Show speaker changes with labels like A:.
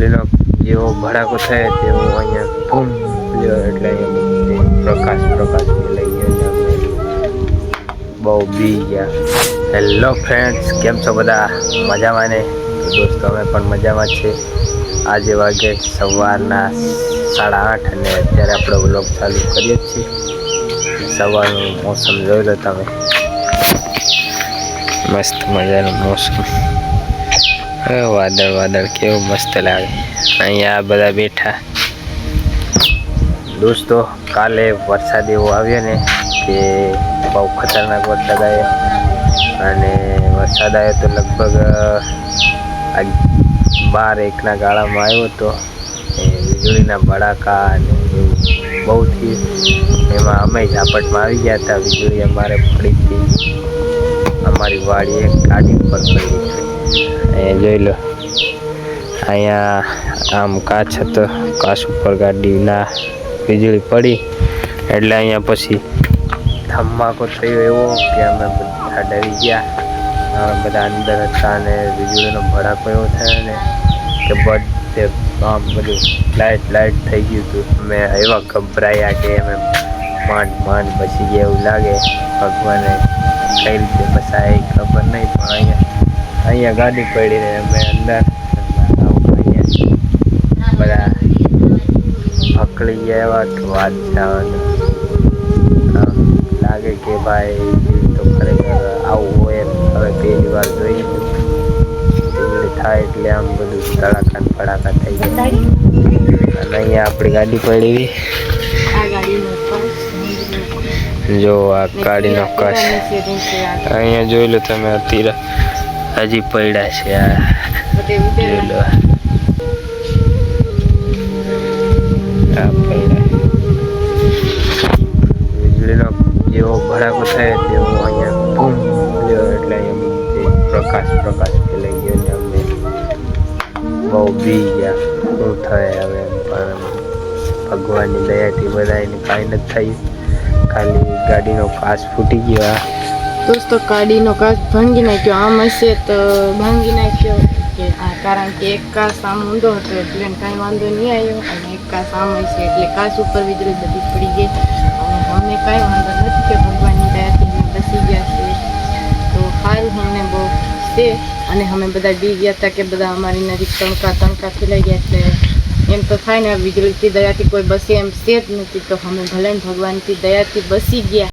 A: વીજળીનો જેવો ભડાકો થાય તેવો અહીંયા બૂમ લ્યો એટલે અહીંયા પ્રકાશ લઈ ગયો. બહુ બી ગયા. હેલો ફ્રેન્ડ્સ, કેમ છો બધા? મજામાં ને? તો દોસ્તો અમે પણ મજામાં જ છે. આજે વાગે સવારના 8:30 અને અત્યારે આપણે વ્લોગ ચાલુ કરીએ જ છીએ. સવારનું મોસમ જોઈ લો તમે, મસ્ત મજાનું મોસમ. વાદળ કેવું મસ્ત લાગે. અહીંયા બધા બેઠા. દોસ્તો કાલે વરસાદ એવો આવ્યો ને કે બહુ ખતરનાક વરસાદ આવ્યો. અને વરસાદ આવ્યો તો લગભગ 12-1ના ગાળામાં આવ્યો હતો. વીજળીના ભડાકા અને એવું બહુ થયું. એમાં અમે ઝાપટમાં આવી ગયા હતા. વીજળી અમારે પડી હતી. અમારી વાડી એક ગાડી પર પડી હતી. અહીંયા જોઈ લો, અહીંયા આમ કાચ હતો, કાચ ઉપર ગાડીના વીજળી પડી એટલે અહીંયા પછી ધમાકો થયો એવો કે અમે બધા ડરી ગયા. અમે બધા અંદર હતા અને વીજળીનો ભડાકો એવો થયો ને કે બધે આમ બધું લાઇટ થઈ ગયું હતું. અમે એવા ગભરાયા કે અમે માંડ બચી ગયા એવું લાગે. ભગવાને કઈ રીતે બસાય ખબર નહીં, પણ અહીંયા ગાડી પડી ને અમે અંદર બધા પકડી ગયા એવા કે વાત જવાનું. લાગે કે ભાઈ તો ખરેખર આવું હોય. હવે પહેલી વાર જોઈએ વીજળી થાય એટલે આમ બધું ભડાકા થઈ જાય. અને અહીંયા આપણી ગાડી પડી. જો આ ગાડીનો કસ અહીંયા જોઈ લો તમે, અત્યારે હજી પડ્યા છે. આ જોઈ લો, આ પડ્યા. વીજળીનો જેવો ભડાકો થાય તેવો અહીંયા બૂમ લ્યો એટલે અહીંયા પ્રકાશ ફેલાઈ ગયો ને અમે બહુ બી ગયા. શું થાય હવે? પણ ભગવાનની દયાથી બધાને કાંઈ નથી થયું. ખાલી ગાડીનો કાચ ફૂટી ગયો.
B: દોસ્તો ગાડીનો કાચ ભાંગી નાખ્યો. આમ હશે તો ભાંગી નાખ્યો કે કારણ કે એક કાચ આમ ઊંધો હતો એટલે કાંઈ વાંધો નહીં આવ્યો, અને એક કાચ આમ હશે એટલે કાચ ઉપર વીજળી બધી પડી ગઈ. અને અમને કાંઈ વાંધો નથી કે ભગવાનની દયાથી અમે બસી ગયા છે. તો સારું અમને બહુ છે. અને અમે બધા બી ગયા હતા કે બધા અમારી નજીક તણકા ફેલાઈ ગયા. એટલે એમ તો થાય ને, વીજળીથી દયાથી કોઈ બસે એમ છે જ નથી. તો અમે ભલે ભગવાનથી દયાથી બસી ગયા.